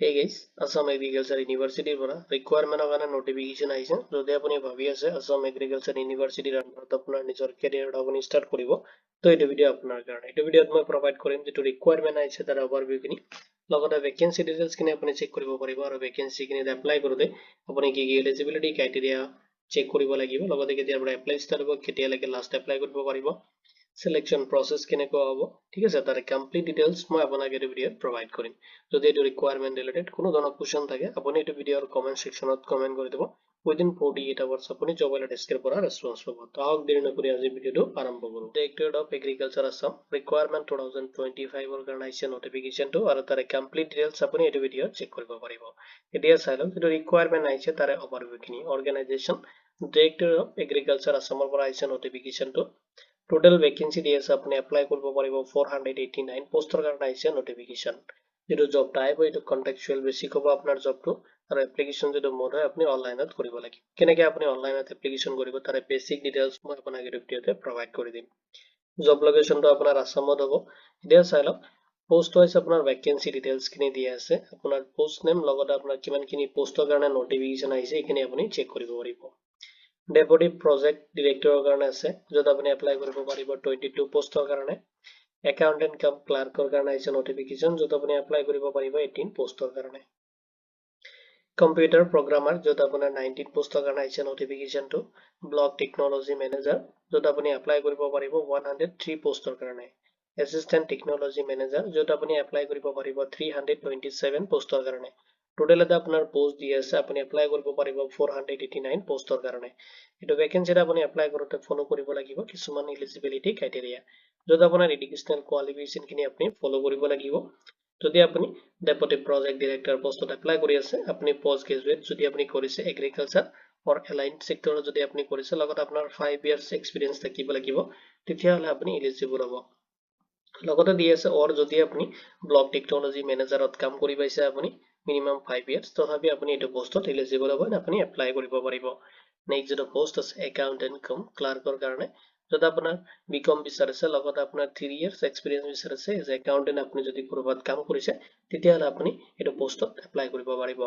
Hey guys, Assam Agriculture University পৰা ৰিকুৱাৰমেণ্টৰ কাৰণে নোটিফিকেশ্যন আহিছে। যদি আপুনি ভাবি আছে আসাম এগ্ৰিকালচাৰ ইউনিভাৰ্চিটিৰ আন্ডাৰত আপোনাৰ নিজৰ কেৰিয়াৰটো আপুনি ষ্টাৰ্ট কৰিব, তো এইটো ভিডিঅ' আপোনাৰ কাৰণে। এইটো ভিডিঅ'ত মই প্ৰভাইড কৰিম যিটো ৰিকুৱাৰমেণ্ট আহিছে তাৰ অভাৰভিউখিনি, লগতে ভেকেঞ্চি ডিটেইলছখিনি আপুনি চেক কৰিব পাৰিব আৰু ভেকেঞ্চিখিনিত এপ্লাই কৰোঁতে আপুনি কি কি এলিজিবিলিটি ক্ৰাইটেৰিয়া চেক কৰিব লাগিব, লগতে কেতিয়াৰ পৰা এপ্লাই ষ্টাৰ্ট হ'ব, কেতিয়ালৈকে লাষ্ট এপ্লাই কৰিব পাৰিব, সিলেকশন প্ৰসেস কেনেকুৱা হ'ব, ঠিক আছে। তাৰে কমপ্লিট ডিটেইলছ মই আপোনাক এইটো ভিডিঅ'ত প্ৰভাইড কৰিম। যদি এইটো ৰিকুৱাৰমেণ্ট ৰিলেটেড কোনো ধৰণৰ কুৱেশ্যন থাকে আপুনি এইটো ভিডিঅ'ৰ কমেণ্ট সেকশ্যনত কমেণ্ট কৰি দিব। উইদিন 48 আৱাৰ্ছ আপুনি জব এলাৰ্টৰ পৰা ৰেছপন্স পাব। তো আহক দেৰি নকৰি আজি ভিডিঅ'টো আৰম্ভ কৰোঁ। Directorate of agriculture Assam requirement 2025 কাৰণে আহিছে নোটিফিকেশ্যনটো, আৰু তাৰে কমপ্লিট ডিটেইলছ আপুনি এইটো ভিডিঅ'ত চেক কৰিব পাৰিব। এতিয়া চাই লওক যিটো ৰিকুৱাৰমেণ্ট আহিছে তাৰে অভাৰভিউখিনি। অৰ্গেনাইজেশ্যন ডাইৰেক্টৰেট অফ এগ্ৰিকালচাৰ আসামৰ পৰা আহিছে নোটিফিকেশ্যনটো। টোটেল ভেকেঞ্চি দি আছে, আপুনি এপ্লাই কৰিব পাৰিব 489 পোষ্টৰ কাৰণে আহিছে নোটিফিকেশ্যন। যেটো জব টাইপ হয় এইটো কন্ট্ৰাকচুৱেল বেচিক হ'ব আপোনাৰ জবটো, আৰু এপ্লিকেশ্যন যেটো মোড হয় আপুনি অনলাইনত কৰিব লাগিব। কেনেকৈ আপুনি অনলাইনত এপ্লিকেশ্যন কৰিব তাৰে বেচিক ডিটেইলছ মই আপোনাক এই ভিডিঅ'তে প্ৰভাইড কৰি দিম। জব লোকেশ্যনটো আপোনাৰ আসামত হ'ব। এতিয়া চাই লওক পোষ্ট ৱাইজ আপোনাৰ ভেকেঞ্চি ডিটেইলছখিনি দিয়া আছে, আপোনাৰ পোষ্ট নেম লগতে আপোনাৰ কিমানখিনি পোষ্টৰ কাৰণে নোটিফিকেশ্যন আহিছে এইখিনি আপুনি চেক কৰিব পাৰিব। ডেপুটি প্ৰজেক্ট ডিৰেক্টৰৰ কাৰণে আছে, য'ত আপুনি এপ্লাই কৰিব পাৰিব 22 পোষ্টৰ কাৰণে। একাউণ্টেণ্ট কাম ক্লাৰ্কৰ কাৰণে আহিছে নোটিফিকেশ্যন, য'ত আপুনি এপ্লাই কৰিব পাৰিব 18 পোষ্টৰ কাৰণে। কম্পিউটাৰ প্ৰগ্ৰামাৰ, য'ত আপোনাৰ 19 পোষ্টৰ কাৰণে আহিছে নোটিফিকেশ্যনটো। ব্লক টেকনলজি মেনেজাৰ, য'ত আপুনি এপ্লাই কৰিব পাৰিব 103 পোষ্টৰ কাৰণে। এছিষ্টেণ্ট টেকনলজি মেনেজাৰ, য'ত আপুনি এপ্লাই কৰিব পাৰিব 327 পোষ্টৰ কাৰণে। টোটেল এটা আপোনাৰ পোষ্ট দি আছে, আপুনি এপ্লাই কৰিব পাৰিব 489 পোষ্টৰ কাৰণে। এইটো ভেকেঞ্চিত আপুনি এপ্লাই কৰোঁতে ফলো কৰিব লাগিব কিছুমান এলিজিবিলিটি ক্ৰাইটেৰিয়া, য'ত আপোনাৰ এডুকেশ্যনেল কোৱালিফিকেশ্যনখিনি আপুনি ফলো কৰিব লাগিব। যদি আপুনি ডেপুটি প্ৰজেক্ট ডিৰেক্টৰ পোষ্টত এপ্লাই কৰি আছে, আপুনি পোষ্ট গ্ৰেজুৱেট যদি আপুনি কৰিছে এগ্ৰিকালচাৰ অৰ এলাইন সেক্টৰত যদি আপুনি কৰিছে, লগত আপোনাৰ 5 ইয়াৰ্ছ এক্সপিৰিয়েঞ্চ থাকিব লাগিব, তেতিয়াহ'লে আপুনি এলিজিবল হ'ব। লগতে দি আছে অৰ যদি আপুনি ব্লক টেকনলজি মেনেজাৰত কাম কৰি পাইছে আপুনি মিনিমাম 5 ইয়াৰ্ছ, তথাপি আপুনি এইটো পোষ্টত এলিজিবল হ'ব, আপুনি এপ্লাই কৰিব পাৰিব। নেক্সট যেটো পোষ্ট আছে একাউণ্টেণ্ট কাম ক্লাৰ্কৰ কাৰণে, য'ত আপোনাৰ বিকম বিচাৰিছে লগতে আপোনাৰ 3 ইয়াৰ্ছ এক্সপিৰিয়েঞ্চ বিচাৰিছে এজ একাউণ্টেণ্ট আপুনি যদি ক'ৰবাত কাম কৰিছে, তেতিয়াহ'লে আপুনি এইটো পোষ্টত এপ্লাই কৰিব পাৰিব।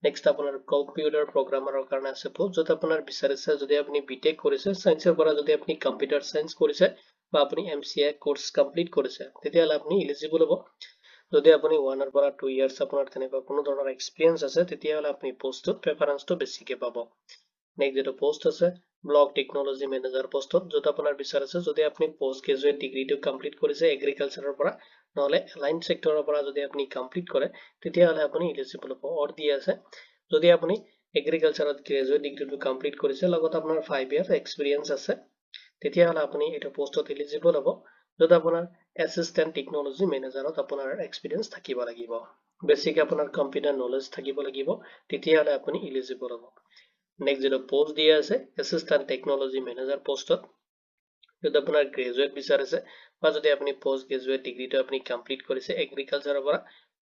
নেক্সট আপোনাৰ কম্পিউটাৰ প্ৰগ্ৰামাৰৰ কাৰণে আছে পোষ্ট, য'ত আপোনাৰ বিচাৰিছে যদি আপুনি বিটেক কৰিছে চায়েন্সৰ পৰা, যদি আপুনি কম্পিউটাৰ চায়েন্স কৰিছে বা আপুনি MCA কোৰ্চ কমপ্লিট কৰিছে, তেতিয়াহ'লে আপুনি এলিজিবল হ'ব। যদি আপুনি 1 ৰ পৰা 2 ইয়াৰ্ছ আপোনাৰ তেনেকুৱা কোনো ধৰণৰ এক্সপিৰিয়েঞ্চ আছে, তেতিয়াহ'লে আপুনি পোষ্টটোত প্ৰেফাৰেঞ্চটো বেছিকে পাব। নেক্সট যেটো পোষ্ট আছে ব্লক টেকনলজি মেনেজাৰ পোষ্টত, য'ত আপোনাৰ বিচাৰিছে যদি আপুনি পোষ্ট গ্ৰেজুৱেট ডিগ্ৰীটো কমপ্লিট কৰিছে এগ্ৰিকালচাৰৰ পৰা, নহ'লে এলাইন সেক্টৰৰ পৰা যদি আপুনি কমপ্লিট কৰে, তেতিয়াহ'লে আপুনি এলিজিবল হ'ব। অৰ দি আছে যদি আপুনি এগ্ৰিকালচাৰত গ্ৰেজুৱেট ডিগ্ৰীটো কমপ্লিট কৰিছে লগত আপোনাৰ 5 ইয়াৰ্ছ এক্সপিৰিয়েঞ্চ আছে, তেতিয়াহ'লে আপুনি এইটো পোষ্টত এলিজিবল হ'ব, য'ত আপোনাৰ এছিষ্টেণ্ট টেকনলজি মেনেজাৰত আপোনাৰ এক্সপিৰিয়েঞ্চ থাকিব লাগিব। বেছিক আপোনাৰ কম্পিউটাৰ নলেজ থাকিব লাগিব, তেতিয়াহ'লে আপুনি এলিজিবল হ'ব। নেক্সট যেটো পোষ্ট দিয়া আছে এছিষ্টেণ্ট টেকনলজি মেনেজাৰ পোষ্টত, য'ত আপোনাৰ গ্ৰেজুৱেট বিচাৰিছে বা যদি আপুনি পোষ্ট গ্ৰেজুৱেট ডিগ্ৰীটো আপুনি কমপ্লিট কৰিছে এগ্ৰিকালচাৰৰ পৰা,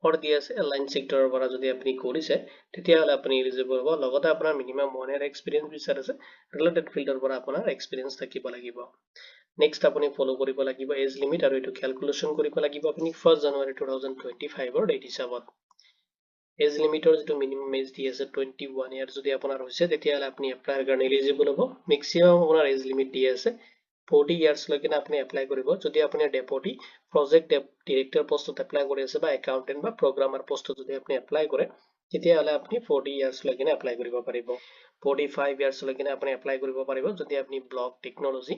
অৰ দি আছে এলাইন সেক্টৰৰ পৰা যদি আপুনি কৰিছে, তেতিয়াহ'লে আপুনি এলিজিবল হ'ব। লগতে আপোনাৰ মিনিমাম 1 ইয়াৰ এক্সপিৰিয়েঞ্চ বিচাৰিছে, ৰিলেটেড ফিল্ডৰ পৰা আপোনাৰ এক্সপিৰিয়েঞ্চ থাকিব লাগিব। নেক্সট আপুনি ফলো কৰিব লাগিব এজ লিমিট, আৰু এইটো কেলকুলেশ্যন কৰিব লাগিব আপুনি 1 জানুৱাৰী 2025 ডেট হিচাপত। এজ লিমিটৰ যিটো মিনিমাম এজ দি আছে 21 ইয়াৰ যদি আপোনাৰ হৈছে, তেতিয়াহ'লে আপুনি এপ্লাইৰ কাৰণে এলিজিবল হ'ব। মেক্সিমাম আপোনাৰ এজ লিমিট দি আছে 40 ইয়াৰ্ছলৈকে আপুনি এপ্লাই কৰিব। যদি আপুনি ডেপুটি প্ৰজেক্ট ডিৰেক্টৰ পোষ্টত এপ্লাই কৰি আছে বা একাউণ্টেণ্ট বা প্ৰগ্ৰামাৰ পোষ্টত যদি আপুনি এপ্লাই কৰে, তেতিয়াহ'লে আপুনি 40 ইয়াৰ্ছলৈকে এপ্লাই কৰিব পাৰিব। 45 ইয়াৰ্ছলৈকে আপুনি এপ্লাই কৰিব পাৰিব যদি আপুনি ব্লক টেকনলজি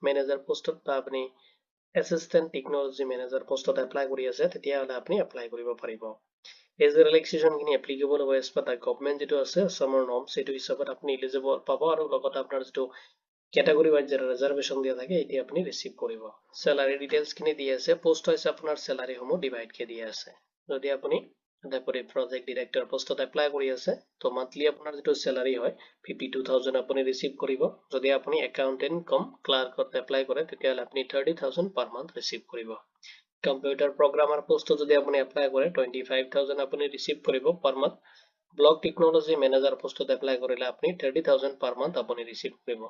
মেনেজাৰ পোষ্টত বা আপুনি এছিষ্টেণ্ট টেকনলজি মেনেজাৰ পোষ্টত এপ্লাই কৰি আছে, তেতিয়াহ'লে আপুনি এপ্লাই কৰিব পাৰিব। এজ ৰিলেক্সেশ্যনখিনি এপ্লিকেবল হ'ব এজ পাৰ দ্য গভৰ্ণমেণ্ট যিটো আছে আসামৰ নৰ্মছ, সেইটো হিচাপত আপুনি এলিজিবল পাব, আৰু লগত আপোনাৰ যিটো কেটাগৰী ৱাইজ যেটা ৰিজাৰ্ভেশ্যন দিয়া থাকে এতিয়া আপুনি ৰিচিভ কৰিব। চেলাৰী ডিটেইলছখিনি দি আছে, পোষ্ট ৱাইজ আপোনাৰ চেলাৰীসমূহ ডিভাইডকে দিয়া আছে। যদি আপুনি ডেপুটি প্ৰজেক্ট ডিৰেক্টৰ পোষ্টত এপ্লাই কৰি আছে, তো মান্থলি আপোনাৰ যিটো চেলাৰী হয় 52,000 আপুনি ৰিচিভ কৰিব। যদি আপুনি একাউণ্টেণ্ট কম ক্লাৰ্কত এপ্লাই কৰে, তেতিয়াহ'লে আপুনি 30,000 পাৰ মান্থ ৰিচিভ কৰিব। কম্পিউটাৰ প্ৰগ্ৰামাৰ পোষ্টত যদি আপুনি এপ্লাই কৰে 25,000 আপুনি ৰিচিভ কৰিব per month. Block technology manager পোষ্টত এপ্লাই কৰিলে আপুনি 30,000 পাৰ মান্থ আপুনি ৰিচিভ কৰিব।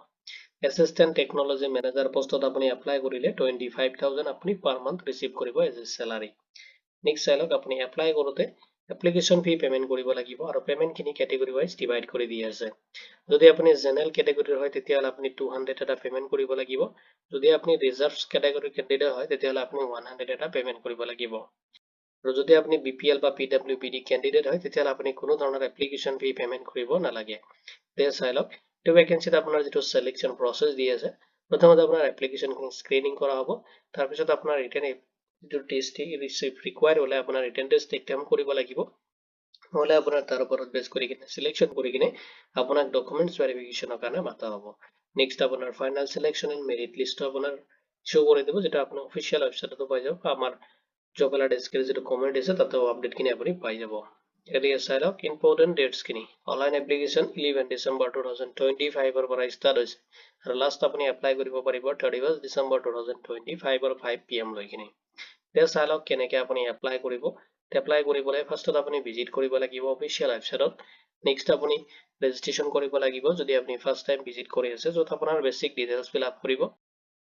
এছিষ্টেণ্ট টেকনলজি মেনেজাৰ পোষ্টত আপুনি এপ্লাই কৰিলে 25,000 আপুনি পাৰ মান্থ ৰিচিভ কৰিব এজ এ চেলাৰী। নেক্সট চাই লওক আপুনি এপ্লাই কৰোঁতে এপ্লিকেশন ফি পেমেন্ট কৰিব লাগিব আৰু পেমেন্টখিনি ক্যাটেগৰি ওয়াইজ ডিভাইড কৰি দিয়া আছে যদি আপুনি জেনাৰেল ক্যাটেগৰিৰ হয় তেতিয়াহলে আপুনি 200 এটা পেমেন্ট কৰিব লাগিব যদি আপুনি ৰিজাৰ্ভছ ক্যাটেগৰি ক্যান্ডিডেট হয় তেতিয়াহলে আপুনি 100 এটা পেমেন্ট কৰিব লাগিব আৰু যদি আপুনি বিপিএল বা পিডব্লিউপিডি ক্যান্ডিডেট হয় তেতিয়াহলে আপুনি কোনো ধৰণৰ এপ্লিকেশন ফি পেমেন্ট কৰিব নালাগে তে চাই লওক এই ভ্যাকেন্সিত আপোনাৰ যেটো সিলেকশন প্ৰসেস দি আছে প্ৰথমতে আপোনাৰ এপ্লিকেশনখিনি স্ক্ৰিনিং কৰা হ'ব তাৰ পিছত আপোনাৰ ৰিটেন যেটো টেষ্ট ৰিসিভ ৰিকোয়াৰ হলে আপোনাৰ ৰিটেন টেষ্ট এক্সাম কৰিব লাগিব নহলে আপোনাৰ তাৰ ওপৰত বেছ কৰি কিনে সিলেকশন কৰি কিনে আপোনাক ডকুমেন্টস ভেৰিফিকেশনৰ কাৰণে মাতা হ'ব নেক্সট আপোনাৰ final selection and merit list আপোনাৰ শো কৰি দিব যেটা আপুনি অফিশিয়াল ওয়েবসাইটতো পাই যাব আমাৰ জব এলাৰ্ট ডেস্কেৰ যেটো কমেন্ট আছে তাতেও আপডেট কিনে আপুনি পাই যাব এৰিয়া চাই লওক ইম্পৰ্টেন্ট ডেটস কিনি অনলাইন এপ্লিকেশন 11 ডিসেম্বৰ 2025 ৰ পৰা ষ্টাৰ্ট হৈছে আৰু লাষ্ট আপুনি এপ্লাই কৰিব পাৰিব 31 ডিসেম্বৰ 2025 ৰ 5 pm লৈ কিনে তে চাই লওক কেনেকৈ আপুনি এপ্লাই কৰিব এপ্লাই কৰিবলৈ ফাৰ্ষ্টত আপুনি ভিজিট কৰিব লাগিব অফিশিয়াল ওয়েবসাইটত নেক্সট আপুনি ৰেজিষ্ট্ৰেচন কৰিব লাগিব যদি আপুনি ফাৰ্ষ্ট টাইম ভিজিট কৰি আছে যত আপোনাৰ বেসিক ডিটেইলছ ফিল আপ কৰিব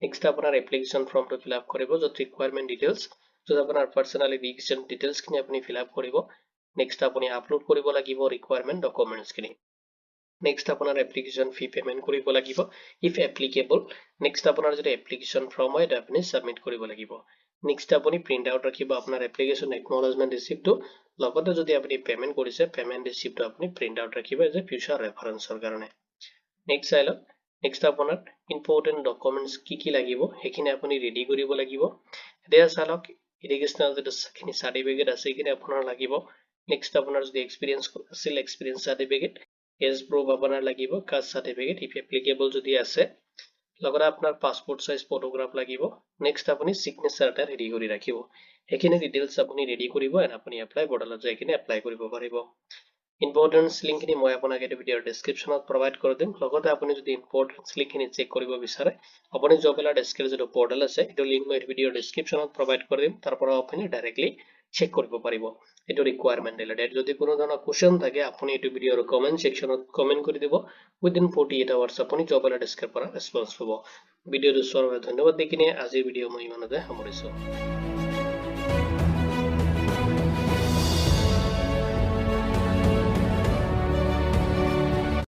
নেক্সট আপোনাৰ এপ্লিকেশন ফৰ্মটো ফিল আপ কৰিব যত ৰিকোয়াৰমেন্ট ডিটেইলছ যত আপোনাৰ পাৰ্সোনাল এডুকেশন ডিটেইলছ খিনি আপুনি ফিল আপ কৰিব নেক্সট আপুনি আপলোড কৰিব লাগিব ৰিকোয়াৰমেন্ট ডকুমেন্টস খিনি নেক্সট আপোনাৰ এপ্লিকেশন ফি পেমেন্ট কৰিব লাগিব ইফ এপ্লিকেবল নেক্সট আপোনাৰ যদি এপ্লিকেশন ফৰ্ম হয় এটা আপুনি সাবমিট কৰিব লাগিব নেক্সট আপুনি প্ৰিন্ট আউট ৰাখিব আপোনাৰ এপ্লিকেশন একনলেজমেন্ট ৰিসিপ্টটো লগতে যদি আপুনি পেমেন্ট কৰিছে পেমেন্ট ৰিসিপ্টটো আপুনি প্ৰিন্ট আউট ৰাখিব এজ এ ফিউচাৰ ৰেফাৰেন্সৰ কাৰণে নেক্সট চাই লওক নেক্সট আপোনাৰ ইম্পৰ্টেন্ট ডকুমেন্টস কি লাগিব হেখিনি আপুনি ৰেডি কৰিব লাগিব এতিয়া চালক এডুকেশনাল যেটো খিনি সাৰ্টিফিকেট আছে কিনে আপোনাৰ লাগিব নেক্সট আপোনাৰ যদি এক্সপেৰিয়েন্স আছিল এক্সপেৰিয়েন্স সাৰ্টিফিকেট এজ প্ৰুফ আপোনাৰ লাগিব কাষ্ট সাৰ্টিফিকেট ইফ এপ্লিকেবল যদি আছে লগতে আপোনাৰ পাসপোৰ্ট সাইজ ফটোগ্ৰাফ লাগিব নেক্সট আপুনি সিগনেচাৰ এটা ৰেডি কৰি ৰাখিব হেখিনি ডিটেইলছ আপুনি ৰেডি কৰিব আৰু আপুনি এপ্লাই পৰ্টালত যাই কিনে এপ্লাই কৰিব পাৰিব ইম্পৰ্টেন্স লিংকখিনি মই আপোনাক এই ভিডিওৰ ডেসক্ৰিপচনত প্ৰভাইড কৰি দিম লগতে আপুনি যদি ইম্পৰ্টেন্স লিংকখিনি চেক কৰিব বিচাৰে আপুনি জব এলাৰ্ট ডেস্কেৰ যেটো পৰ্টাল আছে এটো লিংক মই ভিডিওৰ ডেসক্ৰিপচনত প্ৰভাইড কৰি দিম তাৰ পৰা আপুনি ডাইৰেক্টলি চেক কৰিব পাৰিব এটো ৰিকোয়াৰমেন্ট ৰিলেটেড যদি কোনো ধৰণৰ কোৱেশ্চন থাকে আপুনি এটো ভিডিওৰ কমেন্ট সেকশনত কমেন্ট কৰি দিব উইদিন 48 আৱাৰ্ছ আপুনি জব এলাৰ্ট ডেস্কেৰ পৰা ৰেসপন্স পাব ভিডিওটো চোৱাৰ বাবে ধন্যবাদ দি কিনে আজিৰ ভিডিও মই ইমানতে সামৰিছো